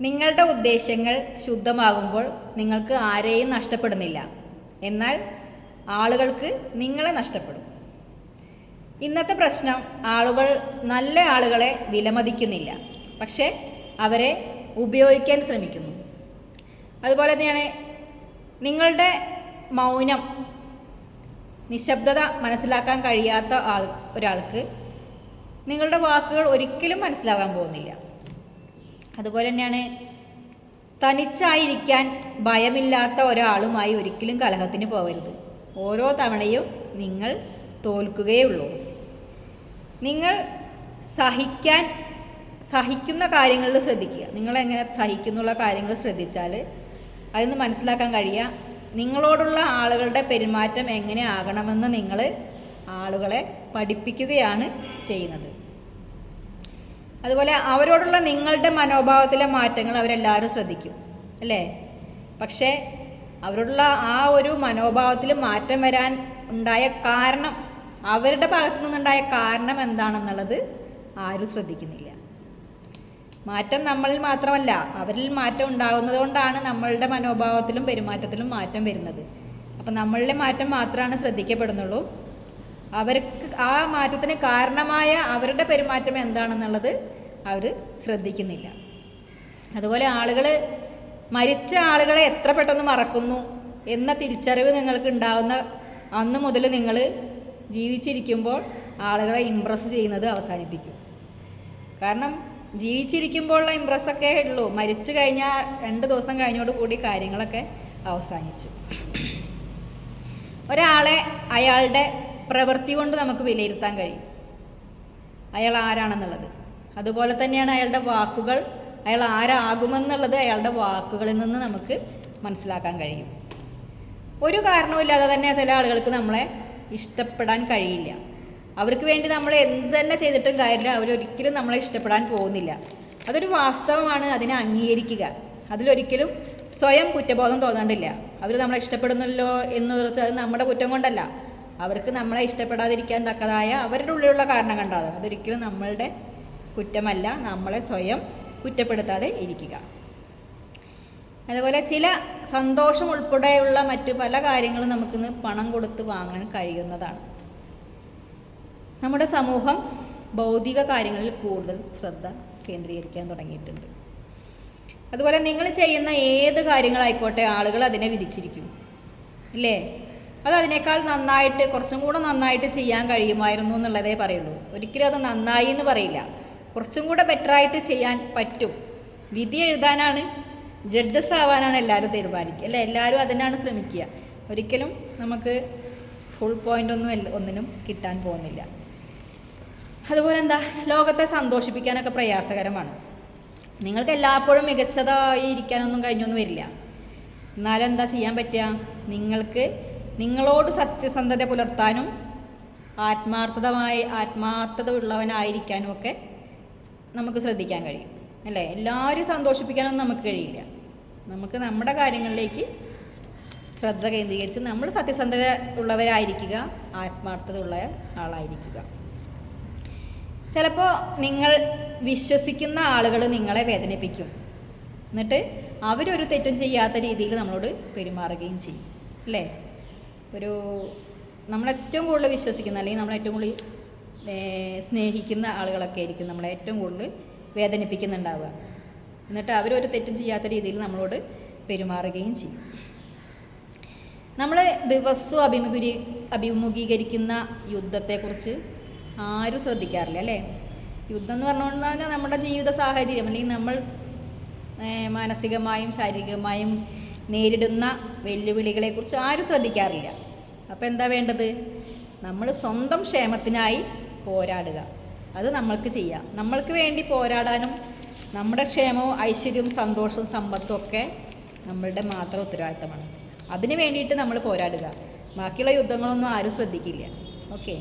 നിങ്ങളുടെ ഉദ്ദേശങ്ങൾ ശുദ്ധമാകുമ്പോൾ നിങ്ങൾക്ക് ആരെയും നഷ്ടപ്പെടുന്നില്ല, എന്നാൽ ആളുകൾക്ക് നിങ്ങളെ നഷ്ടപ്പെടും. ഇന്നത്തെ പ്രശ്നം, ആളുകൾ നല്ല ആളുകളെ വിലമതിക്കുന്നില്ല, പക്ഷേ അവരെ ഉപയോഗിക്കാൻ ശ്രമിക്കുന്നു. അതുപോലെ തന്നെയാണ് നിങ്ങളുടെ മൗനം, നിശബ്ദത മനസ്സിലാക്കാൻ കഴിയാത്ത ഒരാൾക്ക് നിങ്ങളുടെ വാക്കുകൾ ഒരിക്കലും മനസ്സിലാകാൻ പോകുന്നില്ല. അതുപോലെ തന്നെയാണ് തനിച്ചായിരിക്കാൻ ഭയമില്ലാത്ത ഒരാളുമായി ഒരിക്കലും കലഹത്തിന് പോകരുത്. ഓരോ തവണയും നിങ്ങൾ തോൽക്കുകയുള്ളൂ. നിങ്ങൾ സഹിക്കുന്ന കാര്യങ്ങളിൽ ശ്രദ്ധിക്കുക. നിങ്ങളെങ്ങനെ സഹിക്കുന്നുള്ള കാര്യങ്ങൾ ശ്രദ്ധിച്ചാൽ അതിന് മനസ്സിലാക്കാൻ കഴിയുക നിങ്ങളോടുള്ള ആളുകളുടെ പെരുമാറ്റം എങ്ങനെ ആകണമെന്ന് നിങ്ങൾ ആളുകളെ പഠിപ്പിക്കുകയാണ് ചെയ്യുന്നത്. അതുപോലെ അവരോടുള്ള നിങ്ങളുടെ മനോഭാവത്തിലെ മാറ്റങ്ങൾ അവരെല്ലാവരും ശ്രദ്ധിക്കും, അല്ലേ? പക്ഷേ അവരോടുള്ള ആ ഒരു മനോഭാവത്തിൽ മാറ്റം വരാൻ ഉണ്ടായ കാരണം, അവരുടെ ഭാഗത്തു നിന്നുണ്ടായ കാരണം എന്താണെന്നുള്ളത് ആരും ശ്രദ്ധിക്കുന്നില്ല. മാറ്റം നമ്മളിൽ മാത്രമല്ല, അവരിൽ മാറ്റം ഉണ്ടാകുന്നത് കൊണ്ടാണ് നമ്മളുടെ മനോഭാവത്തിലും പെരുമാറ്റത്തിലും മാറ്റം വരുന്നത്. അപ്പം നമ്മളുടെ മാറ്റം മാത്രമാണ് ശ്രദ്ധിക്കപ്പെടുന്നുള്ളൂ. അവർക്ക് ആ മാറ്റത്തിന് കാരണമായ അവരുടെ പെരുമാറ്റം എന്താണെന്നുള്ളത് അവർ ശ്രദ്ധിക്കുന്നില്ല. അതുപോലെ മരിച്ച ആളുകളെ എത്ര പെട്ടെന്ന് മറക്കുന്നു എന്ന തിരിച്ചറിവ് നിങ്ങൾക്ക് ഉണ്ടാകുന്ന അന്ന് മുതൽ നിങ്ങൾ ജീവിച്ചിരിക്കുമ്പോൾ ആളുകളെ ഇംപ്രസ് ചെയ്യുന്നത് അവസാനിപ്പിക്കും. കാരണം ജീവിച്ചിരിക്കുമ്പോഴുള്ള ഇംപ്രസ്സൊക്കെ ഉള്ളൂ, മരിച്ചു കഴിഞ്ഞാൽ 2 ദിവസം കഴിഞ്ഞോടുകൂടി കാര്യങ്ങളൊക്കെ അവസാനിച്ചു. ഒരാളെ അയാളുടെ പ്രവൃത്തി കൊണ്ട് നമുക്ക് വിലയിരുത്താൻ കഴിയും, അയാൾ ആരാണെന്നുള്ളത്. അതുപോലെ തന്നെയാണ് അയാളുടെ വാക്കുകൾ, അയാൾ ആരാകുമെന്നുള്ളത് അയാളുടെ വാക്കുകളിൽ നിന്ന് നമുക്ക് മനസ്സിലാക്കാൻ കഴിയും. ഒരു കാരണവുമില്ലാതെ തന്നെ ചില ആളുകൾക്ക് നമ്മളെ ഇഷ്ടപ്പെടാൻ കഴിയില്ല. അവർക്ക് വേണ്ടി നമ്മൾ എന്ത് തന്നെ ചെയ്തിട്ടും കാര്യമില്ല, അവരൊരിക്കലും നമ്മളെ ഇഷ്ടപ്പെടാൻ പോകുന്നില്ല. അതൊരു വാസ്തവമാണ്, അതിനെ അംഗീകരിക്കുക. അതിലൊരിക്കലും സ്വയം കുറ്റബോധം തോന്നാണ്ടില്ല. അവർ നമ്മളെ ഇഷ്ടപ്പെടുന്നല്ലോ എന്ന് പറഞ്ഞാൽ അത് നമ്മുടെ കുറ്റം കൊണ്ടല്ല, അവർക്ക് നമ്മളെ ഇഷ്ടപ്പെടാതിരിക്കാൻ തക്കതായ അവരുടെ ഉള്ളിലുള്ള കാരണം കണ്ടാകും. അതൊരിക്കലും നമ്മളുടെ കുറ്റമല്ല, നമ്മളെ സ്വയം കുറ്റപ്പെടുത്താതെ ഇരിക്കുക. അതുപോലെ ചില സന്തോഷം ഉൾപ്പെടെയുള്ള മറ്റു പല കാര്യങ്ങളും നമുക്കിന്ന് പണം കൊടുത്ത് വാങ്ങാൻ കഴിയുന്നതാണ്. നമ്മുടെ സമൂഹം ഭൗതിക കാര്യങ്ങളിൽ കൂടുതൽ ശ്രദ്ധ കേന്ദ്രീകരിക്കാൻ തുടങ്ങിയിട്ടുണ്ട്. അതുപോലെ നിങ്ങൾ ചെയ്യുന്ന ഏത് കാര്യങ്ങളായിക്കോട്ടെ ആളുകൾ അതിനെ വിധിച്ചിരിക്കും, ഇല്ലേ? അത് അതിനേക്കാൾ നന്നായിട്ട്, കുറച്ചും കൂടെ നന്നായിട്ട് ചെയ്യാൻ കഴിയുമായിരുന്നു എന്നുള്ളതേ പറയുള്ളൂ. ഒരിക്കലും അത് നന്നായി എന്ന് പറയില്ല, കുറച്ചും കൂടെ ബെറ്ററായിട്ട് ചെയ്യാൻ പറ്റും. വിധി എഴുതാനാണ്, ജഡ്ജസ് ആവാനാണ് എല്ലാവരും തീരുമാനിക്കുക, അല്ലേ? എല്ലാവരും അതിനാണ് ശ്രമിക്കുക. ഒരിക്കലും നമുക്ക് ഫുൾ പോയിൻ്റ് ഒന്നിനും കിട്ടാൻ പോകുന്നില്ല. അതുപോലെ ലോകത്തെ സന്തോഷിപ്പിക്കാനൊക്കെ പ്രയാസകരമാണ്. നിങ്ങൾക്ക് എല്ലായ്പ്പോഴും മികച്ചതായി ഇരിക്കാനൊന്നും കഴിഞ്ഞൊന്നും വരില്ല. എന്നാലെന്താ ചെയ്യാൻ പറ്റുക? നിങ്ങൾക്ക് നിങ്ങളോട് സത്യസന്ധത പുലർത്താനും ആത്മാർത്ഥത ഉള്ളവനായിരിക്കാനും ഒക്കെ നമുക്ക് ശ്രദ്ധിക്കാൻ കഴിയും, അല്ലേ? എല്ലാവരും സന്തോഷിപ്പിക്കാനൊന്നും നമുക്ക് കഴിയില്ല. നമുക്ക് നമ്മുടെ കാര്യങ്ങളിലേക്ക് ശ്രദ്ധ കേന്ദ്രീകരിച്ച് നമ്മൾ സത്യസന്ധത ഉള്ളവരായിരിക്കുക, ആത്മാർത്ഥത ഉള്ള ആളായിരിക്കുക. ചിലപ്പോൾ നിങ്ങൾ വിശ്വസിക്കുന്ന ആളുകൾ നിങ്ങളെ വേദനിപ്പിക്കും, എന്നിട്ട് അവരൊരു തെറ്റും ചെയ്യാത്ത രീതിയിൽ നമ്മളോട് പെരുമാറുകയും ചെയ്യും, അല്ലേ? നമ്മളേറ്റവും കൂടുതൽ വിശ്വസിക്കുന്ന, അല്ലെങ്കിൽ നമ്മളേറ്റവും കൂടുതൽ സ്നേഹിക്കുന്ന ആളുകളൊക്കെ ആയിരിക്കും നമ്മളെ ഏറ്റവും കൂടുതൽ വേദനിപ്പിക്കുന്നുണ്ടാവുക. എന്നിട്ട് അവരൊരു തെറ്റും ചെയ്യാത്ത രീതിയിൽ നമ്മളോട് പെരുമാറുകയും ചെയ്യും. നമ്മൾ ദിവസവും അഭിമുഖീകരിക്കുന്ന യുദ്ധത്തെക്കുറിച്ച് ആരും ശ്രദ്ധിക്കാറില്ല, അല്ലേ? യുദ്ധം എന്ന് പറഞ്ഞാൽ നമ്മുടെ ജീവിത സാഹചര്യം, അല്ലെങ്കിൽ നമ്മൾ മാനസികമായും ശാരീരികമായും നേരിടുന്ന വെല്ലുവിളികളെക്കുറിച്ച് ആരും ശ്രദ്ധിക്കാറില്ല. അപ്പോൾ എന്താ വേണ്ടത്? നമ്മൾ സ്വന്തം ക്ഷേമത്തിനായി പോരാടുക. അത് നമ്മൾക്ക് ചെയ്യാം. നമ്മൾക്ക് വേണ്ടി പോരാടാനും നമ്മുടെ ക്ഷേമവും ഐശ്വര്യവും സന്തോഷവും സമ്പത്തും ഒക്കെ നമ്മളുടെ മാത്രം ഉത്തരവാദിത്തമാണ്. അതിന് വേണ്ടിയിട്ട് നമ്മൾ പോരാടുക. ബാക്കിയുള്ള യുദ്ധങ്ങളൊന്നും ആരും ശ്രദ്ധിക്കില്ല. ഓക്കെ.